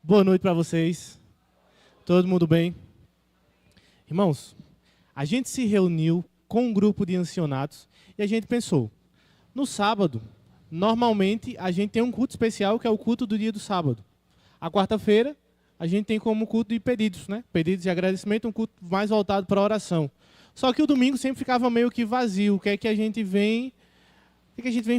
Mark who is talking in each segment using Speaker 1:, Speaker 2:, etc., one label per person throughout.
Speaker 1: Boa noite para vocês. Todo mundo bem? Irmãos, a gente se reuniu com um grupo de ancianatos e a gente pensou, no sábado, normalmente a gente tem um culto especial que é o culto do dia do sábado. A quarta-feira, a gente tem como culto de pedidos, né? Pedidos de agradecimento, um culto mais voltado para a oração. Só que o domingo sempre ficava meio que vazio. O que é que a gente vem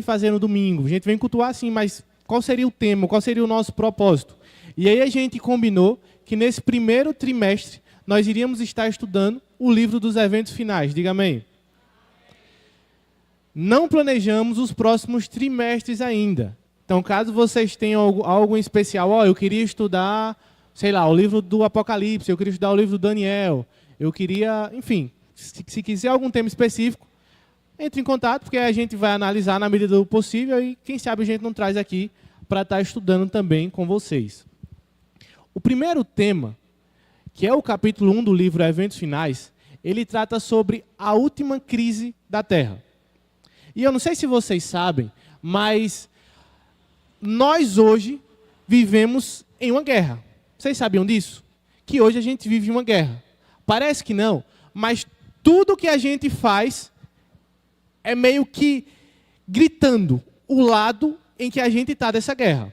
Speaker 1: fazer no domingo? A gente vem cultuar sim, mas qual seria o tema? Qual seria o nosso propósito? E aí a gente combinou que nesse primeiro trimestre nós iríamos estar estudando o livro dos eventos finais. Diga amém. Não planejamos os próximos trimestres ainda. Então, caso vocês tenham algo em especial, eu queria estudar, sei lá, o livro do Apocalipse, eu queria estudar o livro do Daniel, eu queria, enfim, se quiser algum tema específico, entre em contato, porque a gente vai analisar na medida do possível e quem sabe a gente não traz aqui para estar estudando também com vocês. O primeiro tema, que é o capítulo 1 do livro Eventos Finais, ele trata sobre a última crise da Terra. E eu não sei se vocês sabem, mas nós hoje vivemos em uma guerra. Vocês sabiam disso? Que hoje a gente vive uma guerra. Parece que não, mas tudo que a gente faz é meio que gritando o lado em que a gente está dessa guerra.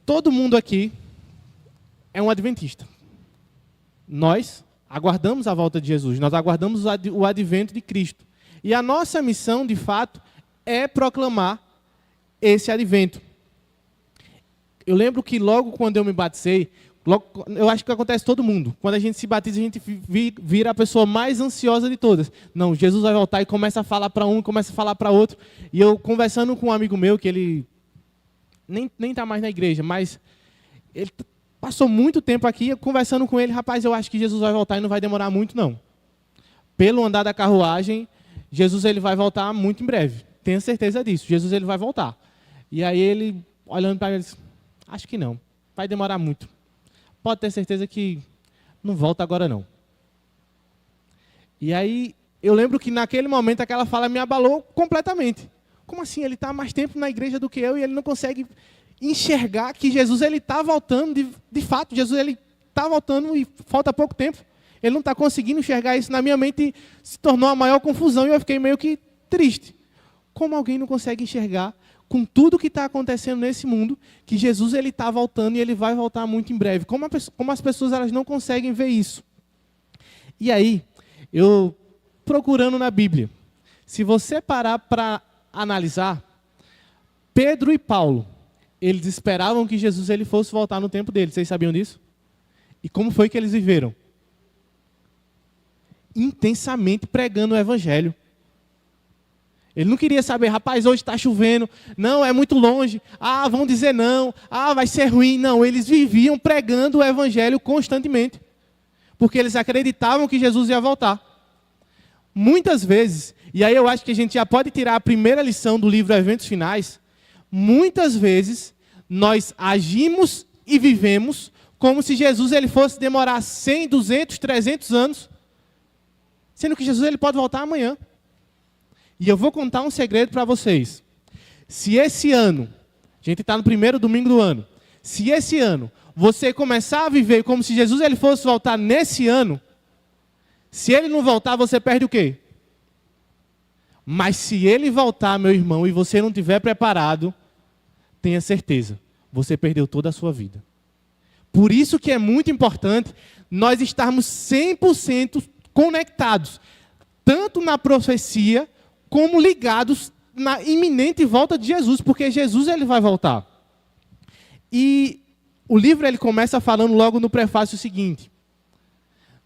Speaker 1: Todo mundo aqui é um adventista. Nós aguardamos a volta de Jesus, nós aguardamos o advento de Cristo. E a nossa missão, de fato, é proclamar esse advento. Eu lembro que logo quando eu me batizei, eu acho que acontece todo mundo. Quando a gente se batiza, a gente vira a pessoa mais ansiosa de todas. Não, Jesus vai voltar e começa a falar para um, começa a falar para outro. E eu conversando com um amigo meu, que ele nem está mais na igreja, mas ele passou muito tempo aqui, conversando com ele, rapaz, eu acho que Jesus vai voltar e não vai demorar muito, não. Pelo andar da carruagem, Jesus ele vai voltar muito em breve. Tenha certeza disso, Jesus ele vai voltar. E aí ele, olhando para ele, disse, acho que não, vai demorar muito. Pode ter certeza que não volta agora não. E aí, eu lembro que naquele momento aquela fala me abalou completamente. Como assim? Ele está há mais tempo na igreja do que eu e ele não consegue enxergar que Jesus ele está voltando, de fato, Jesus ele está voltando e falta pouco tempo. Ele não está conseguindo enxergar isso. Na minha mente se tornou a maior confusão e eu fiquei meio que triste. Como alguém não consegue enxergar, com tudo que está acontecendo nesse mundo, que Jesus ele está voltando e ele vai voltar muito em breve? Como as pessoas elas não conseguem ver isso? E aí, eu procurando na Bíblia, se você parar para analisar, Pedro e Paulo, eles esperavam que Jesus ele fosse voltar no tempo deles. Vocês sabiam disso? E como foi que eles viveram? Intensamente pregando o evangelho. Ele não queria saber, rapaz, hoje está chovendo, não, é muito longe, vão dizer não, vai ser ruim. Não, eles viviam pregando o evangelho constantemente, porque eles acreditavam que Jesus ia voltar. Muitas vezes, e aí eu acho que a gente já pode tirar a primeira lição do livro Eventos Finais, muitas vezes nós agimos e vivemos como se Jesus ele fosse demorar 100, 200, 300 anos, sendo que Jesus ele pode voltar amanhã. E eu vou contar um segredo para vocês. Se esse ano, a gente está no primeiro domingo do ano, se esse ano você começar a viver como se Jesus ele fosse voltar nesse ano, se ele não voltar, você perde o quê? Mas se ele voltar, meu irmão, e você não estiver preparado, tenha certeza, você perdeu toda a sua vida. Por isso que é muito importante nós estarmos 100% conectados, tanto na profecia, como ligados na iminente volta de Jesus, porque Jesus ele vai voltar. E o livro ele começa falando logo no prefácio o seguinte: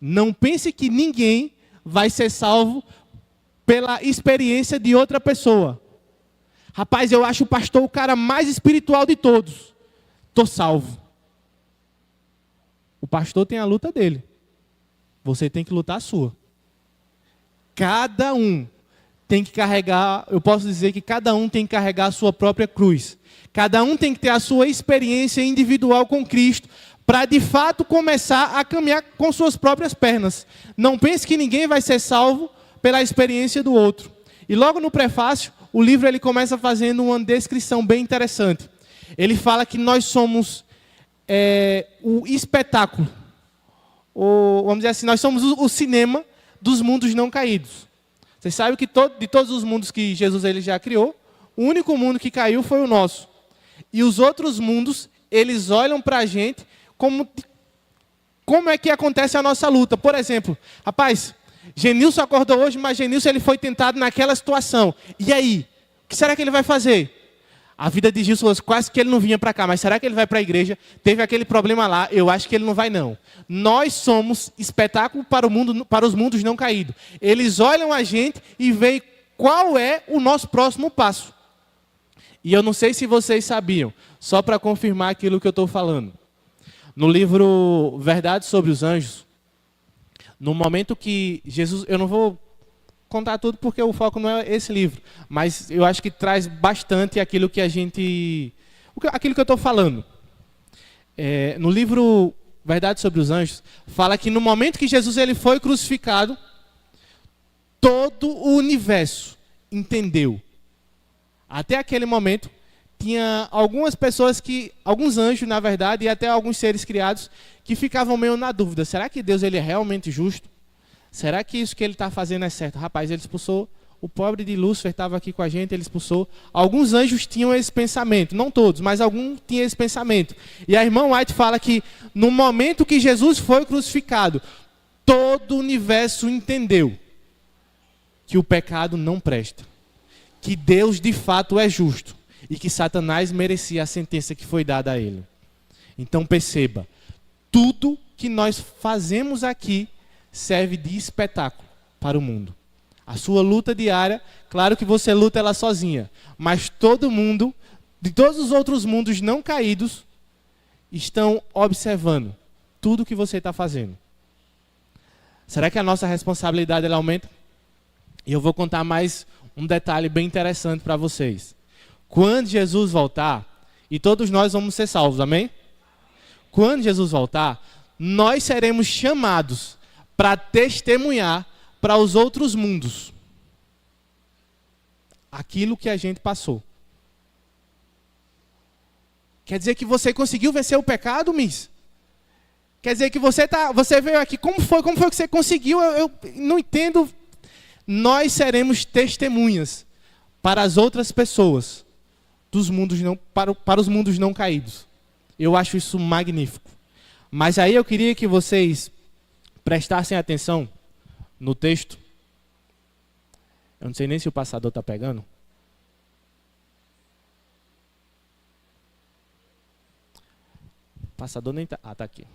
Speaker 1: não pense que ninguém vai ser salvo pela experiência de outra pessoa. Rapaz, eu acho o pastor o cara mais espiritual de todos. Estou salvo. O pastor tem a luta dele. Você tem que lutar a sua. Cada um tem que carregar, eu posso dizer que cada um tem que carregar a sua própria cruz. Cada um tem que ter a sua experiência individual com Cristo, para de fato começar a caminhar com suas próprias pernas. Não pense que ninguém vai ser salvo pela experiência do outro. E logo no prefácio, o livro ele começa fazendo uma descrição bem interessante. Ele fala que nós somos o espetáculo, ou vamos dizer assim, nós somos o cinema dos mundos não caídos. Vocês sabem que de todos os mundos que Jesus ele já criou, o único mundo que caiu foi o nosso. E os outros mundos, eles olham para a gente como é que acontece a nossa luta. Por exemplo, rapaz, Genilson acordou hoje, mas Genilson ele foi tentado naquela situação. E aí? O que será que ele vai fazer? A vida de Gilson quase que ele não vinha para cá, mas será que ele vai para a igreja? Teve aquele problema lá, eu acho que ele não vai não. Nós somos espetáculo para o mundo, para os mundos não caídos. Eles olham a gente e veem qual é o nosso próximo passo. E eu não sei se vocês sabiam, só para confirmar aquilo que eu estou falando. No livro Verdade sobre os Anjos, no momento que Jesus... Eu não vou contar tudo porque o foco não é esse livro, mas eu acho que traz bastante aquilo que aquilo que eu estou falando. No livro Verdade sobre os Anjos, fala que no momento que Jesus ele foi crucificado, todo o universo entendeu. Até aquele momento, tinha algumas pessoas alguns anjos, na verdade, e até alguns seres criados, que ficavam meio na dúvida. Será que Deus ele é realmente justo? Será que isso que ele está fazendo é certo? Rapaz, ele expulsou, o pobre de Lúcifer estava aqui com a gente, ele expulsou. Alguns anjos tinham esse pensamento, não todos, mas alguns tinham esse pensamento. E a irmã White fala que no momento que Jesus foi crucificado, todo o universo entendeu que o pecado não presta, que Deus de fato é justo e que Satanás merecia a sentença que foi dada a ele. Então perceba, tudo que nós fazemos aqui serve de espetáculo para o mundo. A sua luta diária, claro que você luta ela sozinha, mas todo mundo, de todos os outros mundos não caídos, estão observando tudo que você está fazendo. Será que a nossa responsabilidade ela aumenta? E eu vou contar mais um detalhe bem interessante para vocês. Quando Jesus voltar, e todos nós vamos ser salvos, amém? Quando Jesus voltar, nós seremos chamados para testemunhar para os outros mundos aquilo que a gente passou. Quer dizer que você conseguiu vencer o pecado, Miss? Quer dizer que você veio aqui, como foi que você conseguiu? Eu não entendo. Nós seremos testemunhas para as outras pessoas dos mundos para os mundos não caídos. Eu acho isso magnífico. Mas aí eu queria que vocês prestassem atenção no texto. Eu não sei nem se o passador está pegando. O passador nem está... Ah, está aqui.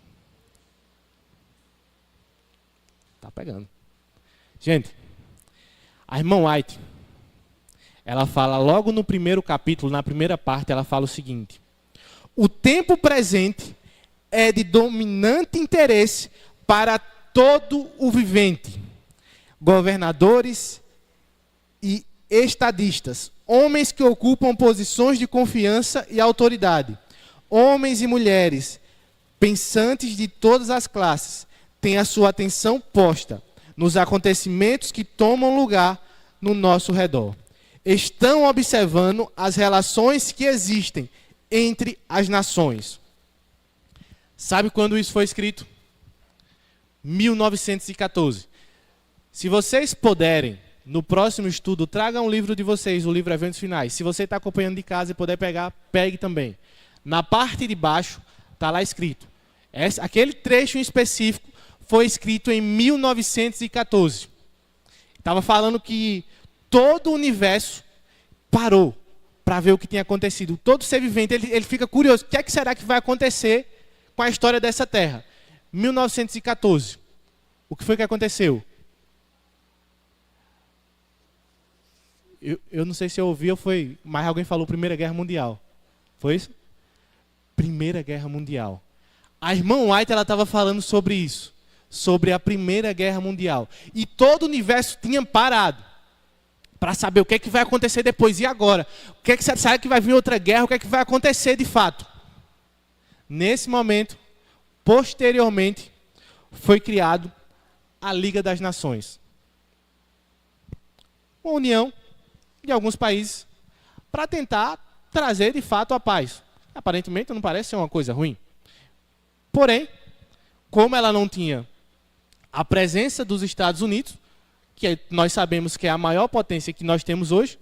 Speaker 1: Está pegando. Gente, a irmã White, ela fala logo no primeiro capítulo, na primeira parte, ela fala o seguinte: o tempo presente é de dominante interesse para todo o vivente, governadores e estadistas, homens que ocupam posições de confiança e autoridade, homens e mulheres, pensantes de todas as classes, têm a sua atenção posta nos acontecimentos que tomam lugar no nosso redor. Estão observando as relações que existem entre as nações. Sabe quando isso foi escrito? 1914. Se vocês puderem, no próximo estudo, tragam um livro de vocês, o livro Eventos Finais. Se você está acompanhando de casa e puder pegar, pegue também. Na parte de baixo, está lá escrito. Aquele trecho em específico foi escrito em 1914. Estava falando que todo o universo parou para ver o que tinha acontecido. Todo ser vivente, ele fica curioso. O que é que será que vai acontecer com a história dessa terra? 1914. O que foi que aconteceu? Eu não sei se eu ouvi ou foi... Mas alguém falou Primeira Guerra Mundial. Foi isso? Primeira Guerra Mundial. A irmã White estava falando sobre isso. Sobre a Primeira Guerra Mundial. E todo o universo tinha parado para saber o que é que vai acontecer depois. E agora? O que é que será que vai vir outra guerra? O que é que vai acontecer de fato? Nesse momento, posteriormente, foi criado a Liga das Nações. Uma união de alguns países para tentar trazer de fato a paz. Aparentemente não parece ser uma coisa ruim. Porém, como ela não tinha a presença dos Estados Unidos, que nós sabemos que é a maior potência que nós temos hoje,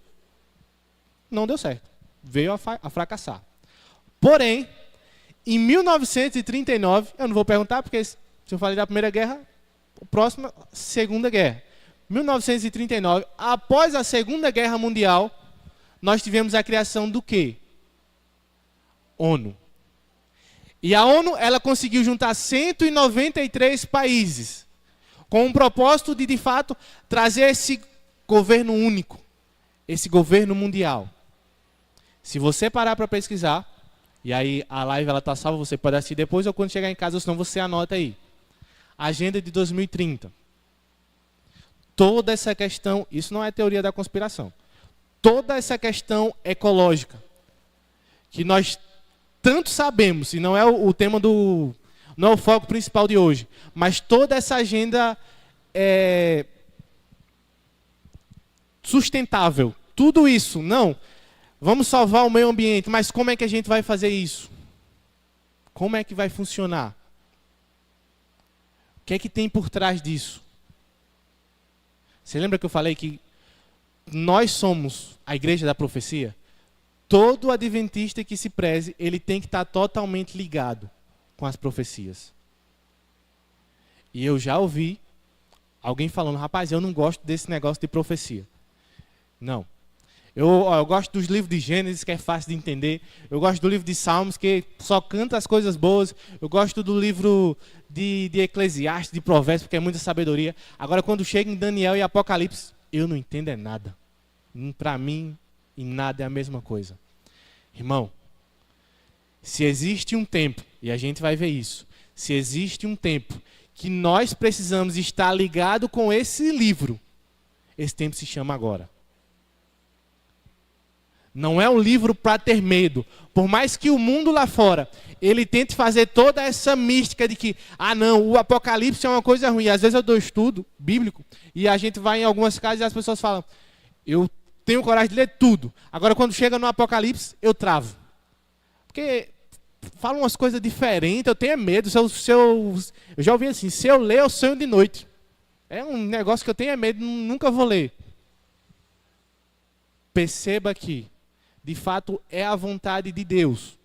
Speaker 1: não deu certo. Veio a fracassar. Porém, em 1939, eu não vou perguntar, porque se eu falei da Primeira Guerra, o próximo, Segunda Guerra. 1939, após a Segunda Guerra Mundial, nós tivemos a criação do quê? ONU. E a ONU, ela conseguiu juntar 193 países, com o propósito de fato, trazer esse governo único, esse governo mundial. Se você parar para pesquisar, e aí a live está salva, você pode assistir depois ou quando chegar em casa, ou senão você anota aí. Agenda de 2030. Toda essa questão, isso não é teoria da conspiração, toda essa questão ecológica, que nós tanto sabemos, e não é o tema não é o foco principal de hoje, mas toda essa agenda sustentável, tudo isso, não, vamos salvar o meio ambiente, mas como é que a gente vai fazer isso? Como é que vai funcionar? O que é que tem por trás disso? Você lembra que eu falei que nós somos a igreja da profecia? Todo adventista que se preze, ele tem que estar totalmente ligado com as profecias. E eu já ouvi alguém falando, rapaz, eu não gosto desse negócio de profecia. Não. Eu gosto dos livros de Gênesis, que é fácil de entender. Eu gosto do livro de Salmos, que só canta as coisas boas. Eu gosto do livro de Eclesiastes, de Provérbios, porque é muita sabedoria. Agora, quando chega em Daniel e Apocalipse, eu não entendo é nada. Para mim, em nada é a mesma coisa. Irmão, se existe um tempo, e a gente vai ver isso, se existe um tempo que nós precisamos estar ligado com esse livro, esse tempo se chama agora. Não é um livro para ter medo. Por mais que o mundo lá fora, ele tente fazer toda essa mística de que, não, o Apocalipse é uma coisa ruim. Às vezes eu dou estudo bíblico e a gente vai em algumas casas e as pessoas falam, eu tenho coragem de ler tudo. Agora quando chega no Apocalipse, eu travo. Porque falam umas coisas diferentes, eu tenho medo. Eu já ouvi assim, se eu ler, eu sonho de noite. É um negócio que eu tenho medo, nunca vou ler. Perceba que de fato, é a vontade de Deus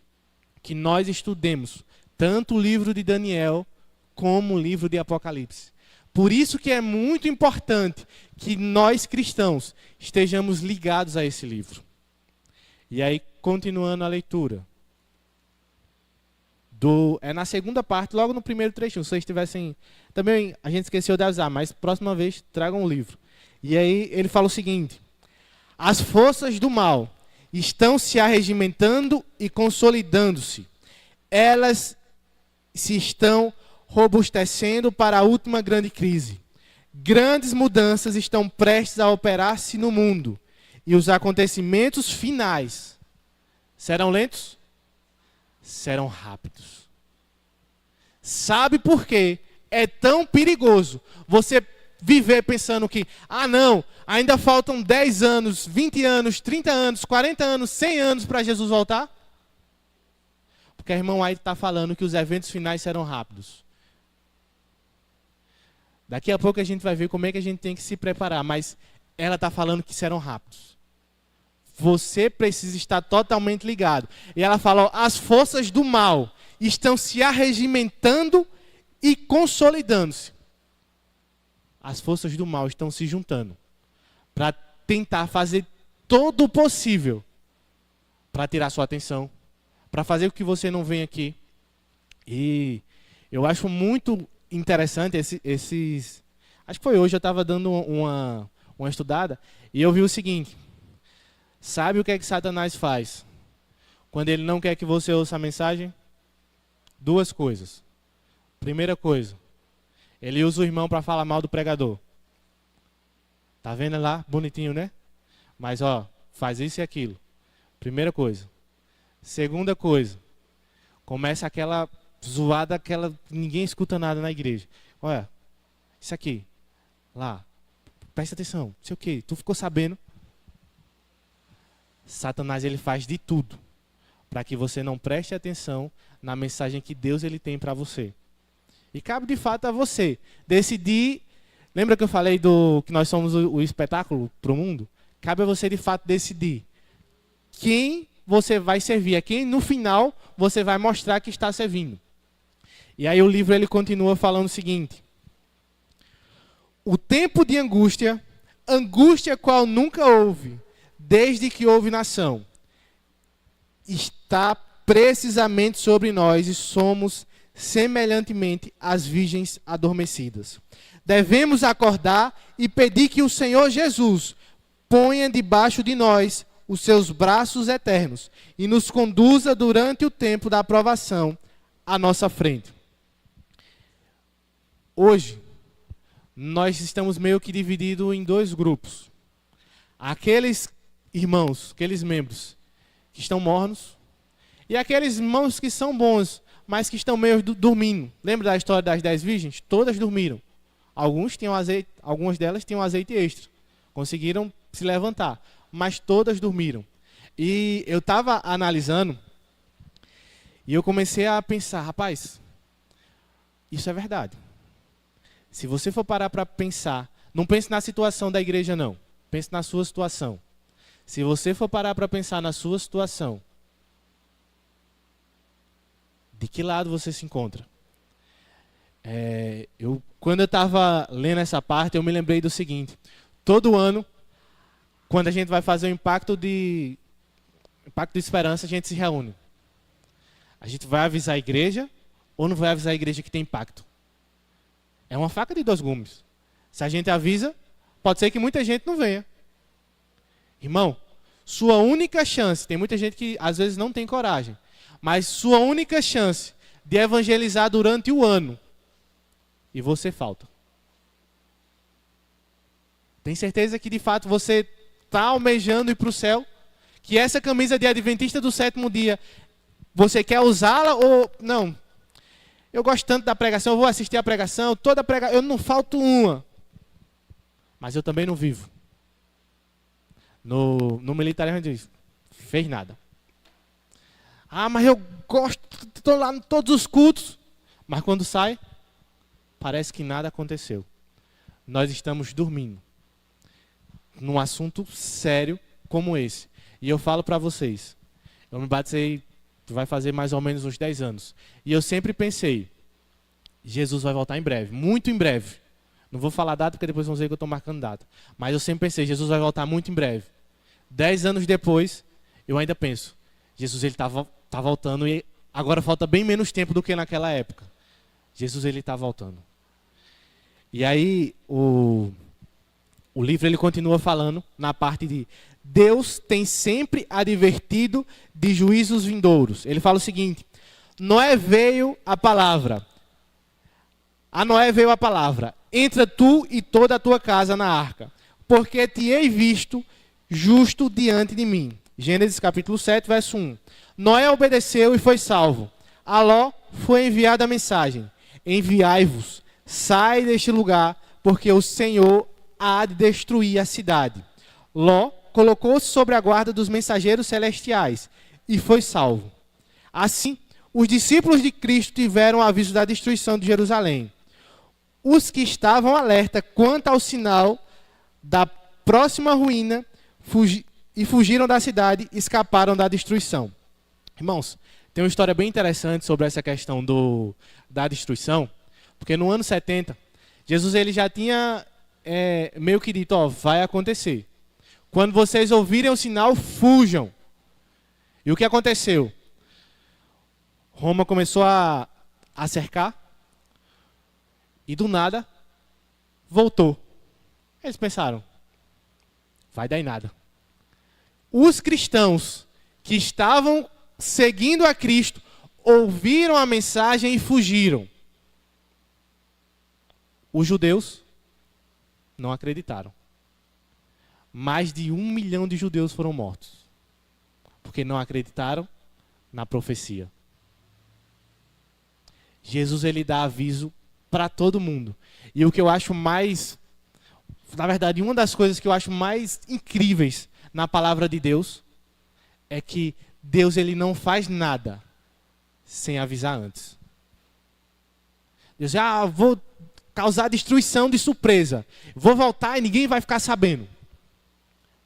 Speaker 1: que nós estudemos tanto o livro de Daniel como o livro de Apocalipse. Por isso que é muito importante que nós cristãos estejamos ligados a esse livro. E aí, continuando a leitura. É na segunda parte, logo no primeiro trechinho. Se vocês tivessem... Também a gente esqueceu de avisar, mas próxima vez tragam o livro. E aí ele fala o seguinte: as forças do mal estão se arregimentando e consolidando-se. Elas se estão robustecendo para a última grande crise. Grandes mudanças estão prestes a operar-se no mundo. E os acontecimentos finais serão lentos? Serão rápidos. Sabe por quê? É tão perigoso você viver pensando que, não, ainda faltam 10 anos, 20 anos, 30 anos, 40 anos, 100 anos para Jesus voltar? Porque a irmã White está falando que os eventos finais serão rápidos. Daqui a pouco a gente vai ver como é que a gente tem que se preparar, mas ela está falando que serão rápidos. Você precisa estar totalmente ligado. E ela fala, as forças do mal estão se arregimentando e consolidando-se. As forças do mal estão se juntando para tentar fazer todo o possível para tirar sua atenção, para fazer com que você não venha aqui. E eu acho muito interessante esses... Acho que foi hoje, eu estava dando uma estudada e eu vi o seguinte. Sabe o que é que Satanás faz quando ele não quer que você ouça a mensagem? Duas coisas. Primeira coisa, ele usa o irmão para falar mal do pregador. Tá vendo lá? Bonitinho, né? Mas, faz isso e aquilo. Primeira coisa. Segunda coisa, começa aquela zoada, ninguém escuta nada na igreja. Olha, isso aqui, lá, presta atenção, não sei o quê, tu ficou sabendo? Satanás, ele faz de tudo para que você não preste atenção na mensagem que Deus ele tem para você. E cabe de fato a você decidir. Lembra que eu falei que nós somos o espetáculo para o mundo? Cabe a você de fato decidir quem você vai servir, a quem no final você vai mostrar que está servindo. E aí o livro ele continua falando o seguinte: o tempo de angústia, angústia qual nunca houve, desde que houve nação, está precisamente sobre nós e somos semelhantemente às virgens adormecidas. Devemos acordar e pedir que o Senhor Jesus ponha debaixo de nós os seus braços eternos e nos conduza durante o tempo da aprovação à nossa frente. Hoje, nós estamos meio que divididos em dois grupos. Aqueles irmãos, aqueles membros que estão mornos, e aqueles irmãos que são bons, mas que estão meio dormindo. Lembra da história das 10 virgens? Todas dormiram. Algumas delas tinham azeite extra. Conseguiram se levantar, mas todas dormiram. E eu estava analisando, e eu comecei a pensar, rapaz, isso é verdade. Se você for parar para pensar, não pense na situação da igreja não, pense na sua situação. Se você for parar para pensar na sua situação, de que lado você se encontra? Quando eu estava lendo essa parte, eu me lembrei do seguinte: todo ano, quando a gente vai fazer o impacto de esperança, a gente se reúne. A gente vai avisar a igreja ou não vai avisar a igreja que tem impacto? É uma faca de dois gumes. Se a gente avisa, pode ser que muita gente não venha. Irmão, sua única chance, tem muita gente que às vezes não tem coragem, mas sua única chance de evangelizar durante o ano, e você falta. Tem certeza que de fato você está almejando ir para o céu? Que essa camisa de adventista do sétimo dia, você quer usá-la ou não? Eu gosto tanto da pregação, eu vou assistir a pregação, eu não falto uma. Mas eu também não vivo. No militarismo a gente diz, fez nada. Ah, mas eu gosto, estou lá em todos os cultos. Mas quando sai, parece que nada aconteceu. Nós estamos dormindo num assunto sério como esse. E eu falo para vocês, eu me batizei, vai fazer mais ou menos uns 10 anos. E eu sempre pensei, Jesus vai voltar em breve, muito em breve. Não vou falar data, porque depois vão dizer que eu estou marcando data. Mas eu sempre pensei, Jesus vai voltar muito em breve. 10 anos depois, eu ainda penso, Jesus ele tá voltando e agora falta bem menos tempo do que naquela época. Jesus ele está voltando. E aí o livro ele continua falando na parte de Deus tem sempre advertido de juízos vindouros. Ele fala o seguinte: Noé veio a palavra. A Noé veio a palavra: entra tu e toda a tua casa na arca, porque te hei visto justo diante de mim. Gênesis capítulo 7, verso 1. Noé obedeceu e foi salvo. A Ló foi enviada a mensagem: enviai-vos, sai deste lugar, porque o Senhor há de destruir a cidade. Ló colocou-se sobre a guarda dos mensageiros celestiais e foi salvo. Assim, os discípulos de Cristo tiveram aviso da destruição de Jerusalém. Os que estavam alerta quanto ao sinal da próxima ruína fugiram da cidade e escaparam da destruição. Irmãos, tem uma história bem interessante sobre essa questão da destruição, porque no ano 70, Jesus ele já tinha meio que dito, vai acontecer. Quando vocês ouvirem o sinal, fujam. E o que aconteceu? Roma começou a cercar e do nada voltou. Eles pensaram, vai dar em nada. Os cristãos que estavam seguindo a Cristo ouviram a mensagem e fugiram. Os judeus não acreditaram. Mais de 1 milhão de judeus foram mortos, porque não acreditaram na profecia. Jesus ele dá aviso para todo mundo. E o que eu acho mais, na verdade, uma das coisas que eu acho mais incríveis na palavra de Deus é que Deus ele não faz nada sem avisar antes. Deus vou causar destruição de surpresa. Vou voltar e ninguém vai ficar sabendo.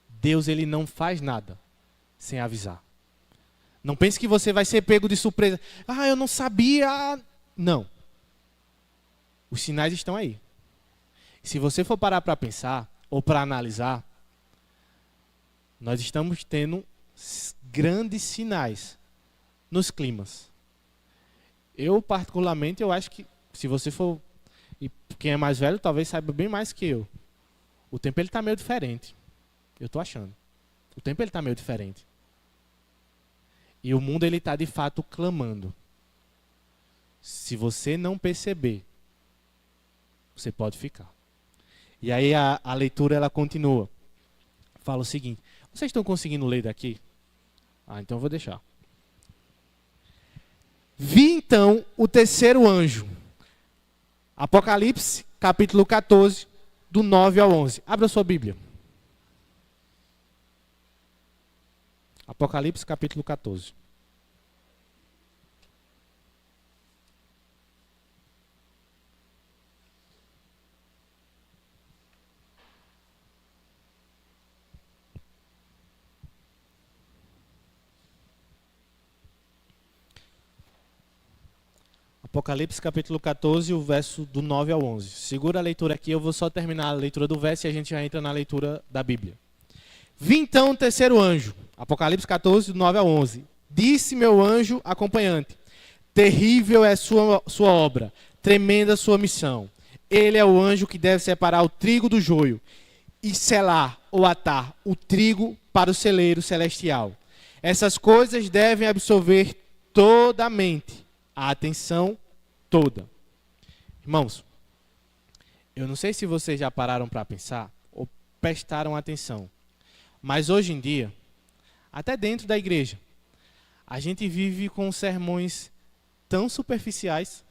Speaker 1: Deus ele não faz nada sem avisar. Não pense que você vai ser pego de surpresa. Eu não sabia. Não. Os sinais estão aí. Se você for parar para pensar ou para analisar, nós estamos tendo grandes sinais nos climas. Eu, particularmente, eu acho que, se você for, e quem é mais velho, talvez saiba bem mais que eu. O tempo ele está meio diferente. Eu estou achando. O tempo ele está meio diferente. E o mundo ele está, de fato, clamando. Se você não perceber, você pode ficar. E aí a leitura ela continua. Fala o seguinte. Vocês estão conseguindo ler daqui? Então eu vou deixar. Vi então o terceiro anjo. Apocalipse, capítulo 14, do 9 ao 11. Abra sua Bíblia. Apocalipse, capítulo 14. Apocalipse capítulo 14, o verso do 9 ao 11. Segura a leitura aqui, eu vou só terminar a leitura do verso e a gente já entra na leitura da Bíblia. Vi então o terceiro anjo, Apocalipse 14, do 9 ao 11. Disse meu anjo acompanhante, terrível é sua obra, tremenda sua missão. Ele é o anjo que deve separar o trigo do joio e selar ou atar o trigo para o celeiro celestial. Essas coisas devem absorver toda a mente, a atenção toda. Irmãos, eu não sei se vocês já pararam para pensar ou prestaram atenção, mas hoje em dia, até dentro da igreja, a gente vive com sermões tão superficiais.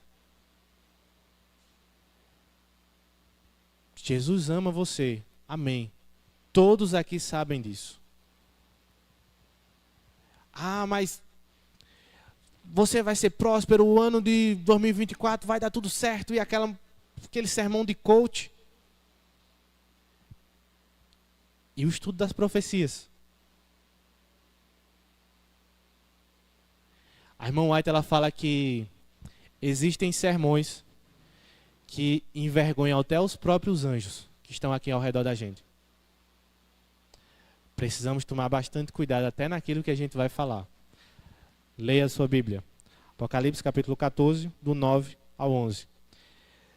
Speaker 1: Jesus ama você, amém. Todos aqui sabem disso. Mas você vai ser próspero, o ano de 2024 vai dar tudo certo, e aquele sermão de coach. E o estudo das profecias. A irmã White ela fala que existem sermões que envergonham até os próprios anjos que estão aqui ao redor da gente. Precisamos tomar bastante cuidado até naquilo que a gente vai falar. Leia a sua Bíblia. Apocalipse capítulo 14, do 9 ao 11.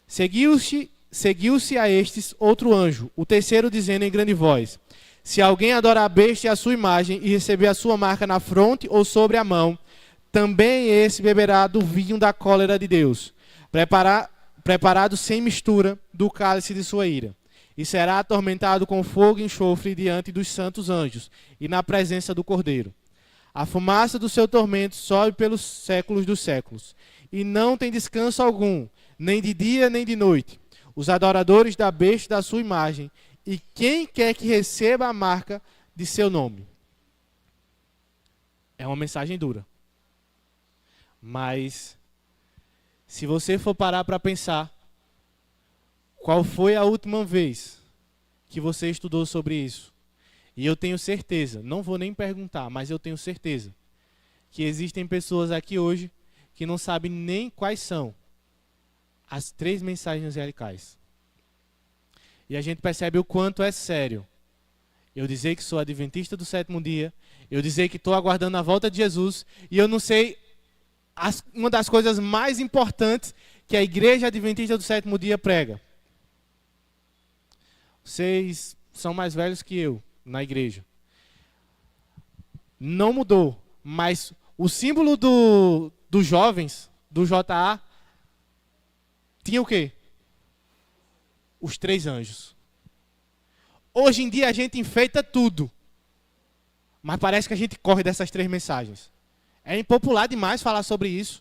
Speaker 1: Seguiu-se a estes outro anjo, o terceiro dizendo em grande voz: se alguém adorar a besta e a sua imagem e receber a sua marca na fronte ou sobre a mão, também esse beberá do vinho da cólera de Deus, preparado sem mistura do cálice de sua ira. E será atormentado com fogo e enxofre diante dos santos anjos e na presença do Cordeiro. A fumaça do seu tormento sobe pelos séculos dos séculos, e não tem descanso algum, nem de dia nem de noite. Os adoradores da besta e da sua imagem, e quem quer que receba a marca de seu nome. É uma mensagem dura. Mas, se você for parar para pensar, qual foi a última vez que você estudou sobre isso? E eu tenho certeza, não vou nem perguntar, mas eu tenho certeza que existem pessoas aqui hoje que não sabem nem quais são as 3 mensagens angelicais. E a gente percebe o quanto é sério eu dizer que sou adventista do 7º dia, eu dizer que estou aguardando a volta de Jesus, e eu não sei uma das coisas mais importantes que a igreja adventista do 7º dia prega. Vocês são mais velhos que eu na igreja. Não mudou, mas o símbolo dos jovens, do JA, tinha o quê? Os 3 anjos. Hoje em dia a gente enfeita tudo, mas parece que a gente corre dessas 3 mensagens. É impopular demais falar sobre isso.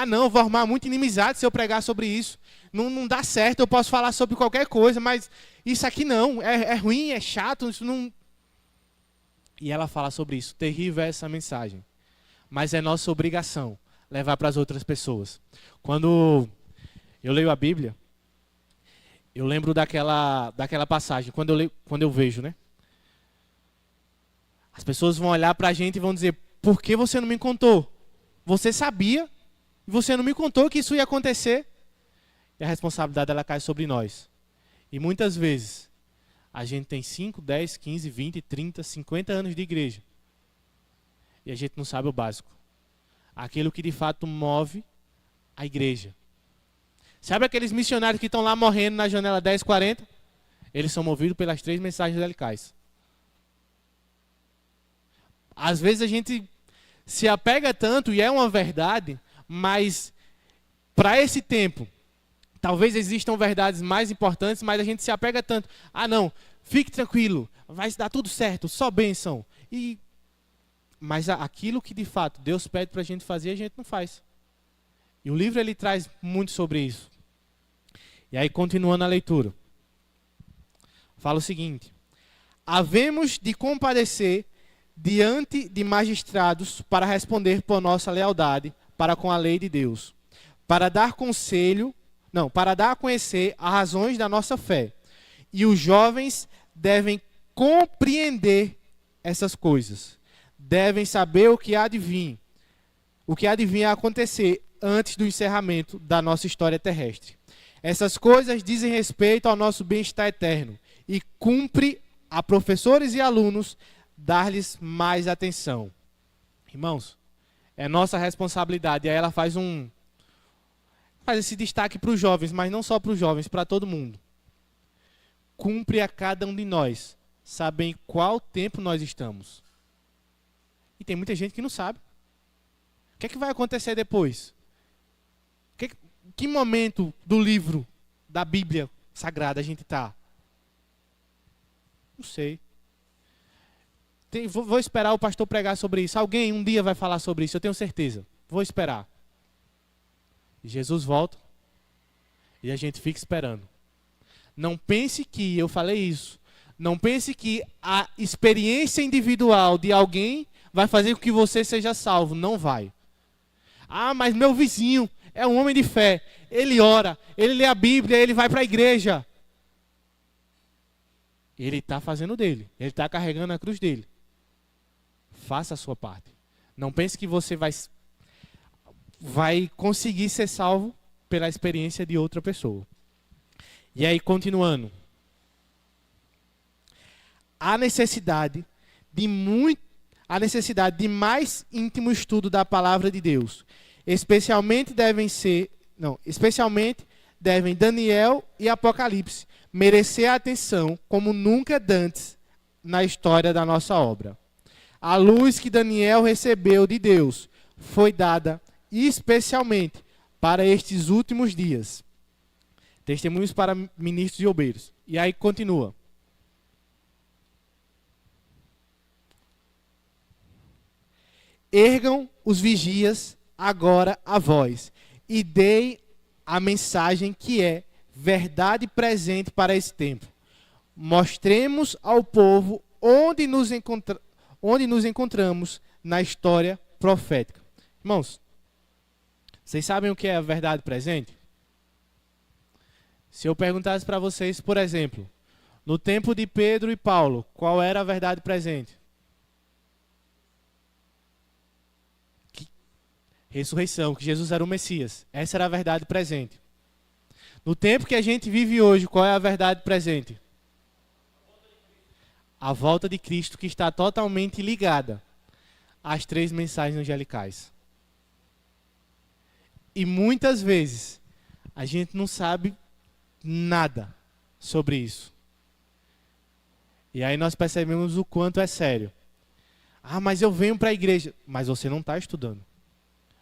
Speaker 1: Não, vou arrumar muita inimizade se eu pregar sobre isso. Não dá certo, eu posso falar sobre qualquer coisa, mas isso aqui não, é ruim, é chato, isso não... E ela fala sobre isso. Terrível é essa mensagem. Mas é nossa obrigação levar para as outras pessoas. Quando eu leio a Bíblia, eu lembro daquela passagem, quando eu vejo, né? As pessoas vão olhar para a gente e vão dizer, por que você não me contou? Você sabia e você não me contou que isso ia acontecer? E a responsabilidade ela cai sobre nós. E muitas vezes, a gente tem 5, 10, 15, 20, 30, 50 anos de igreja. E a gente não sabe o básico. Aquilo que de fato move a igreja. Sabe aqueles missionários que estão lá morrendo na janela 1040? Eles são movidos pelas 3 mensagens angelicais. Às vezes a gente se apega tanto, e é uma verdade, mas para esse tempo, talvez existam verdades mais importantes, mas a gente se apega tanto. Ah não, fique tranquilo, vai dar tudo certo, só bênção. Mas aquilo que de fato Deus pede para a gente fazer, a gente não faz. E o livro ele traz muito sobre isso. E aí, continuando a leitura, fala o seguinte: havemos de compadecer diante de magistrados para responder por nossa lealdade para com a lei de Deus, para dar a conhecer as razões da nossa fé. E os jovens devem compreender essas coisas. Devem saber o que há de vir a acontecer antes do encerramento da nossa história terrestre. Essas coisas dizem respeito ao nosso bem-estar eterno e cumpre a professores e alunos dar-lhes mais atenção. Irmãos, é nossa responsabilidade. E aí ela faz esse destaque para os jovens, mas não só para os jovens, para todo mundo. Cumpre a cada um de nós saber em qual tempo nós estamos. E tem muita gente que não sabe. O que é que vai acontecer depois? Que momento do livro da Bíblia Sagrada a gente está? Não sei. Vou esperar o pastor pregar sobre isso. Alguém um dia vai falar sobre isso, eu tenho certeza. Vou esperar. E Jesus volta e a gente fica esperando. Não pense que, eu falei isso, não pense que a experiência individual de alguém vai fazer com que você seja salvo. Não vai. Ah, mas meu vizinho é um homem de fé. Ele ora, ele lê a Bíblia, ele vai para a igreja. Ele está fazendo dele. Ele está carregando a cruz dele. Faça a sua parte. Não pense que você vai conseguir ser salvo pela experiência de outra pessoa. E aí, continuando. A necessidade de mais íntimo estudo da palavra de Deus. Especialmente devem Daniel e Apocalipse merecer a atenção como nunca dantes na história da nossa obra. A luz que Daniel recebeu de Deus foi dada especialmente para estes últimos dias. Testemunhos para ministros e obreiros. E aí continua. Ergam os vigias agora a voz e deem a mensagem que é verdade presente para esse tempo. Mostremos ao povo onde nos encontramos na história profética. Irmãos, vocês sabem o que é a verdade presente? Se eu perguntasse para vocês, por exemplo, no tempo de Pedro e Paulo, qual era a verdade presente? Ressurreição, que Jesus era o Messias. Essa era a verdade presente. No tempo que a gente vive hoje, qual é a verdade presente? A volta de Cristo, que está totalmente ligada às 3 mensagens angelicais. E muitas vezes a gente não sabe nada sobre isso. E aí nós percebemos o quanto é sério. Ah, mas eu venho para a igreja. Mas você não está estudando.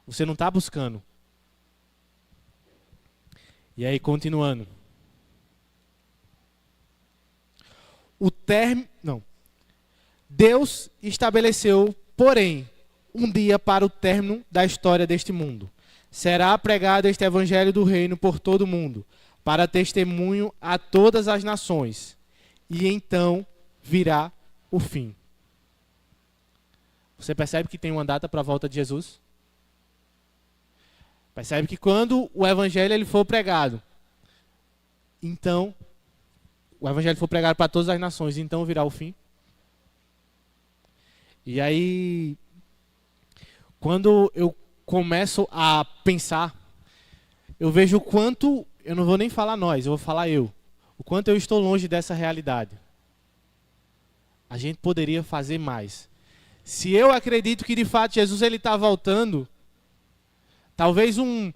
Speaker 1: Você não está buscando. E aí, continuando. Deus estabeleceu, porém, um dia para o término da história deste mundo. Será pregado este evangelho do reino por todo o mundo, para testemunho a todas as nações. E então virá o fim. Você percebe que tem uma data para a volta de Jesus? Percebe que quando o evangelho ele for pregado, então, o evangelho for pregado para todas as nações, então virá o fim. E aí, quando eu começo a pensar, eu vejo o quanto, eu não vou nem falar nós, eu vou falar eu, o quanto eu estou longe dessa realidade. A gente poderia fazer mais. Se eu acredito que de fato Jesus ele está voltando, talvez um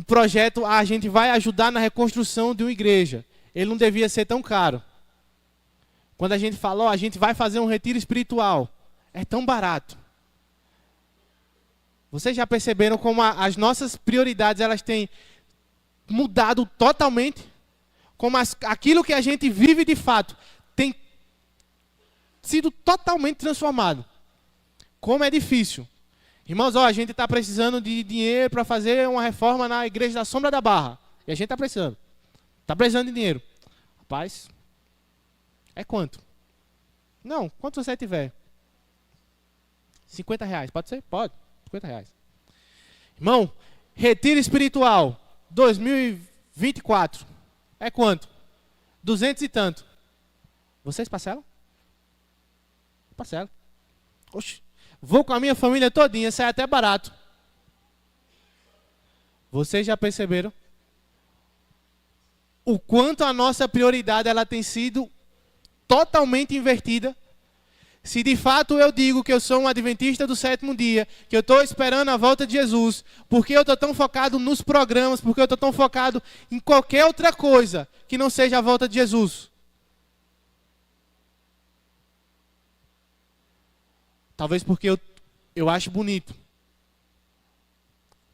Speaker 1: projeto, a gente vai ajudar na reconstrução de uma igreja. Ele não devia ser tão caro. Quando a gente fala, a gente vai fazer um retiro espiritual, é tão barato. Vocês já perceberam como as nossas prioridades elas têm mudado totalmente? Como aquilo que a gente vive de fato tem sido totalmente transformado. Como é difícil. Irmãos, a gente está precisando de dinheiro para fazer uma reforma na igreja da Sombra da Barra. E a gente está precisando. Está precisando de dinheiro. Rapaz, é quanto? Não, quanto você tiver? R$50, pode ser? Pode. R$50. Irmão, retiro espiritual 2024. É quanto? 200 e tanto. Vocês parcelam? Parcelam. Oxi. Vou com a minha família todinha, sai até barato. Vocês já perceberam o quanto a nossa prioridade ela tem sido totalmente invertida? Se de fato eu digo que eu sou um adventista do sétimo dia, que eu estou esperando a volta de Jesus, porque eu estou tão focado nos programas, porque eu estou tão focado em qualquer outra coisa que não seja a volta de Jesus? Talvez porque eu acho bonito.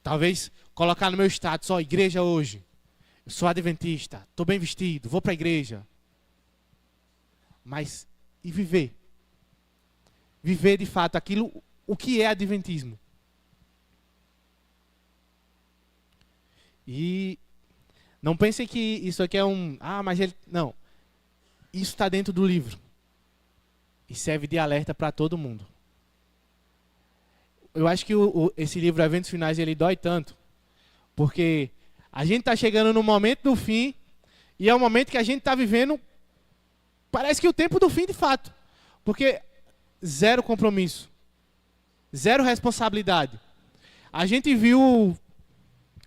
Speaker 1: Talvez colocar no meu status, igreja hoje. Eu sou adventista, estou bem vestido, vou para a igreja. Mas, e viver? Viver de fato aquilo, o que é adventismo. E não pensem que isso aqui é mas ele... Não. Isso está dentro do livro. E serve de alerta para todo mundo. Eu acho que esse livro, Eventos Finais, ele dói tanto. Porque a gente está chegando no momento do fim. E é o momento que a gente está vivendo. Parece que o tempo do fim de fato. Porque zero compromisso. Zero responsabilidade. A gente viu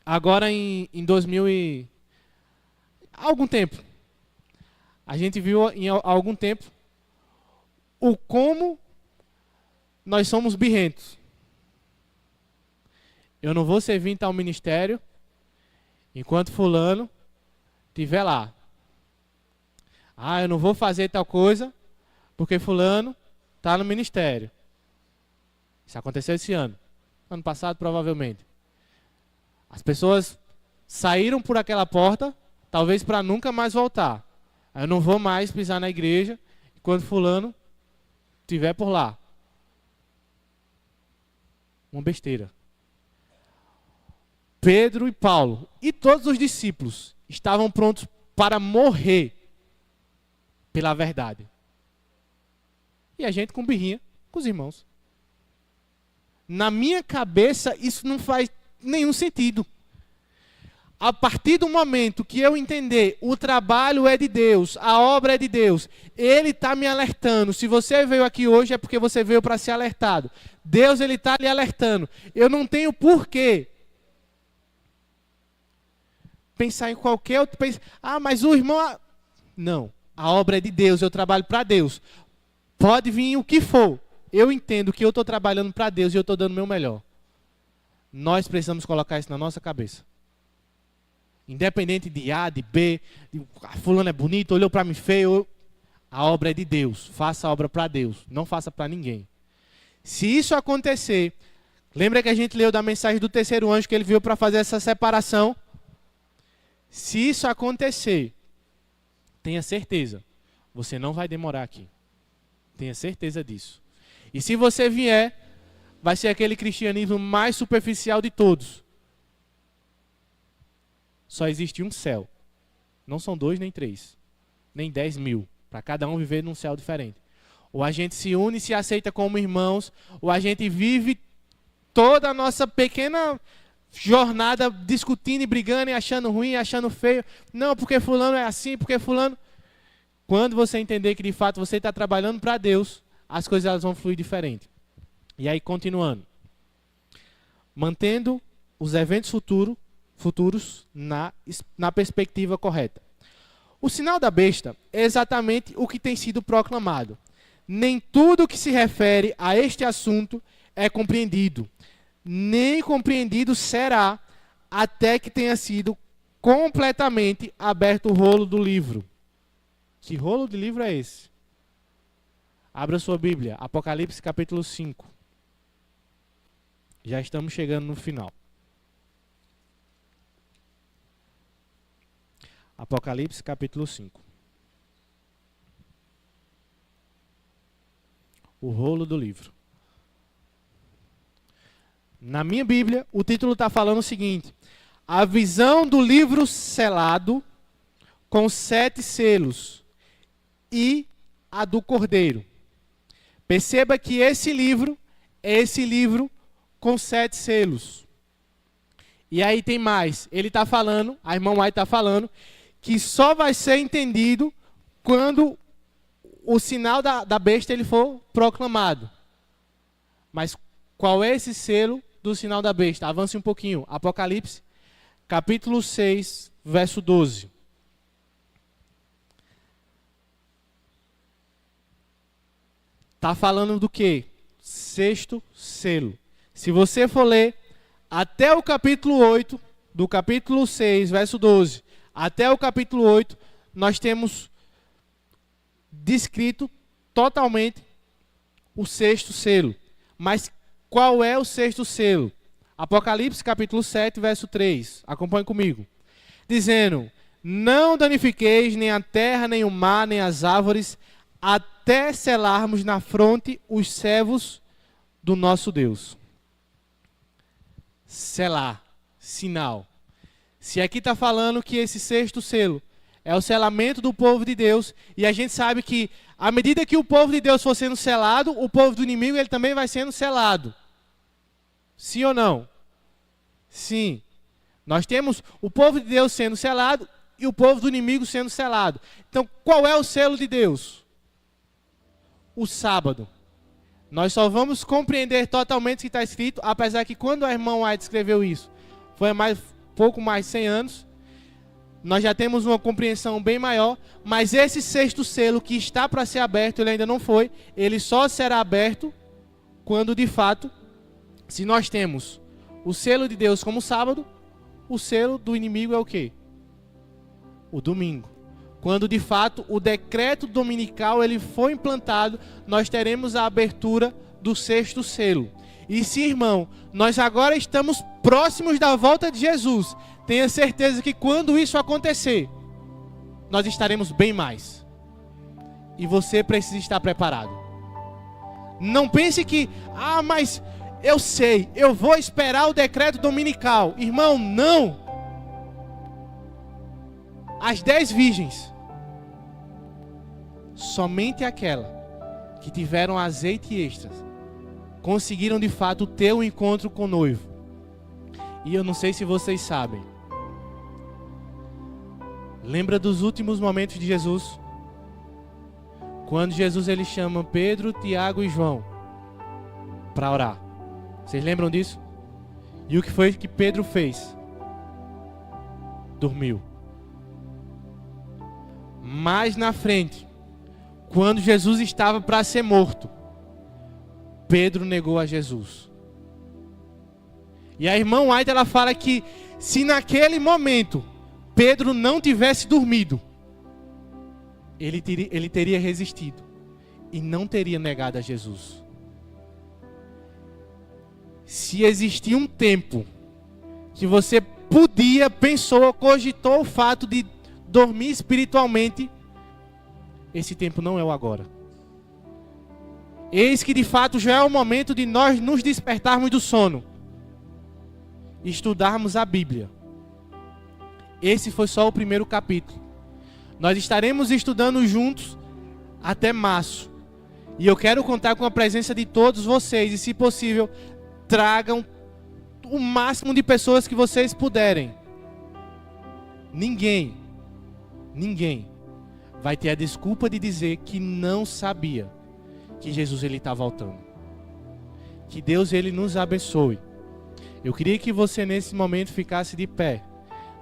Speaker 1: agora em 2000 e... há algum tempo. A gente viu em algum tempo o como nós somos birrentos. Eu não vou servir em tal ministério enquanto fulano estiver lá. Eu não vou fazer tal coisa porque fulano está no ministério. Isso aconteceu esse ano. Ano passado, provavelmente. As pessoas saíram por aquela porta, talvez para nunca mais voltar. Eu não vou mais pisar na igreja enquanto fulano estiver por lá. Uma besteira. Pedro e Paulo e todos os discípulos estavam prontos para morrer pela verdade. E a gente com birrinha com os irmãos. Na minha cabeça, isso não faz nenhum sentido. A partir do momento que eu entender o trabalho é de Deus, a obra é de Deus, Ele está me alertando. Se você veio aqui hoje é porque você veio para ser alertado. Deus ele está lhe alertando. Eu não tenho porquê pensar em qualquer outro... mas o irmão... Não, a obra é de Deus, eu trabalho para Deus. Pode vir o que for. Eu entendo que eu estou trabalhando para Deus e eu estou dando o meu melhor. Nós precisamos colocar isso na nossa cabeça. Independente de A, de B, fulano é bonito, olhou para mim feio. A obra é de Deus. Faça a obra para Deus, não faça para ninguém. Se isso acontecer, lembra que a gente leu da mensagem do terceiro anjo que ele veio para fazer essa separação? Se isso acontecer, tenha certeza, você não vai demorar aqui. Tenha certeza disso. E se você vier, vai ser aquele cristianismo mais superficial de todos. Só existe um céu. Não são 2 nem 3, nem 10 mil. Para cada um viver num céu diferente. Ou a gente se une e se aceita como irmãos, ou a gente vive toda a nossa pequena jornada discutindo e brigando e achando ruim, achando feio. Não, porque fulano é assim, porque fulano... Quando você entender que de fato você está trabalhando para Deus, as coisas elas vão fluir diferente. E aí, continuando. Mantendo os eventos futuros na perspectiva correta. O sinal da besta é exatamente o que tem sido proclamado. Nem tudo que se refere a este assunto é compreendido. Nem compreendido será até que tenha sido completamente aberto o rolo do livro. Que rolo de livro é esse? Abra sua Bíblia, Apocalipse capítulo 5. Já estamos chegando no final. Apocalipse capítulo 5. O rolo do livro. Na minha Bíblia, o título está falando o seguinte: a visão do livro selado com 7 selos e a do Cordeiro. Perceba que esse livro é esse livro com 7 selos. E aí tem mais. Ele está falando, a irmã White está falando, que só vai ser entendido quando o sinal da besta ele for proclamado. Mas qual é esse selo do sinal da besta? Avance um pouquinho. Apocalipse, capítulo 6, verso 12. Está falando do quê? 6º selo. Se você for ler até o capítulo 8, do capítulo 6, verso 12, até o capítulo 8, nós temos descrito totalmente o 6º selo. Mas qual é o 6º selo? Apocalipse capítulo 7, verso 3. Acompanhe comigo. Dizendo: não danifiqueis nem a terra, nem o mar, nem as árvores, até selarmos na fronte os servos do nosso Deus. Selar, sinal. Se aqui está falando que esse 6º selo é o selamento do povo de Deus, e a gente sabe que à medida que o povo de Deus for sendo selado, o povo do inimigo ele também vai sendo selado. Sim ou não? Sim. Nós temos o povo de Deus sendo selado e o povo do inimigo sendo selado. Então, qual é o selo de Deus? O sábado. Nós só vamos compreender totalmente o que está escrito, apesar que quando a irmã White escreveu isso, foi há pouco mais de 100 anos, nós já temos uma compreensão bem maior, mas esse 6º selo que está para ser aberto, ele ainda não foi, ele só será aberto quando de fato, se nós temos o selo de Deus como sábado, o selo do inimigo é o quê? O domingo. Quando de fato o decreto dominical ele foi implantado, nós teremos a abertura do 6º selo. E sim, irmão, nós agora estamos próximos da volta de Jesus. Tenha certeza que quando isso acontecer, nós estaremos bem mais. E você precisa estar preparado. Não pense que, mas eu sei, eu vou esperar o decreto dominical. Irmão, não. As 10 virgens, somente aquela que tiveram azeite extras, conseguiram de fato ter um encontro com o noivo. E eu não sei se vocês sabem. Lembra dos últimos momentos de Jesus? Quando Jesus ele chama Pedro, Tiago e João para orar. Vocês lembram disso? E o que foi que Pedro fez? Dormiu. Mais na frente, quando Jesus estava para ser morto, Pedro negou a Jesus. E a irmã White ela fala que se naquele momento Pedro não tivesse dormido, ele teria resistido e não teria negado a Jesus. Se existia um tempo que você podia, pensou, cogitou o fato de dormir espiritualmente, esse tempo não é o agora. Eis que de fato já é o momento de nós nos despertarmos do sono e estudarmos a Bíblia. Esse foi só o primeiro capítulo. Nós estaremos estudando juntos até março. E eu quero contar com a presença de todos vocês. E, se possível, tragam o máximo de pessoas que vocês puderem. Ninguém vai ter a desculpa de dizer que não sabia que Jesus ele está voltando. Que Deus ele nos abençoe. Eu queria que você nesse momento ficasse de pé.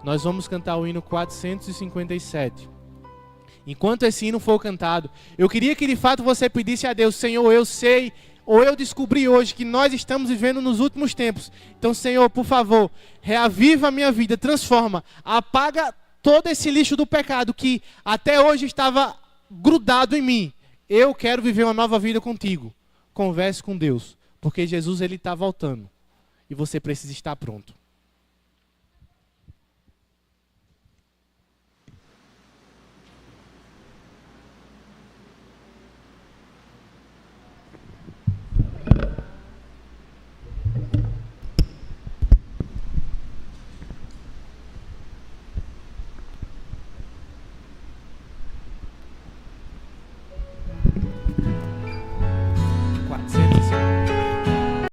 Speaker 1: Nós vamos cantar o hino 457. Enquanto esse hino for cantado, eu queria que de fato você pedisse a Deus: Senhor, eu sei, ou eu descobri hoje que nós estamos vivendo nos últimos tempos. Então, Senhor, por favor, reaviva a minha vida, transforma, apaga todo esse lixo do pecado que até hoje estava grudado em mim. Eu quero viver uma nova vida contigo. Converse com Deus, porque Jesus ele está voltando e você precisa estar pronto.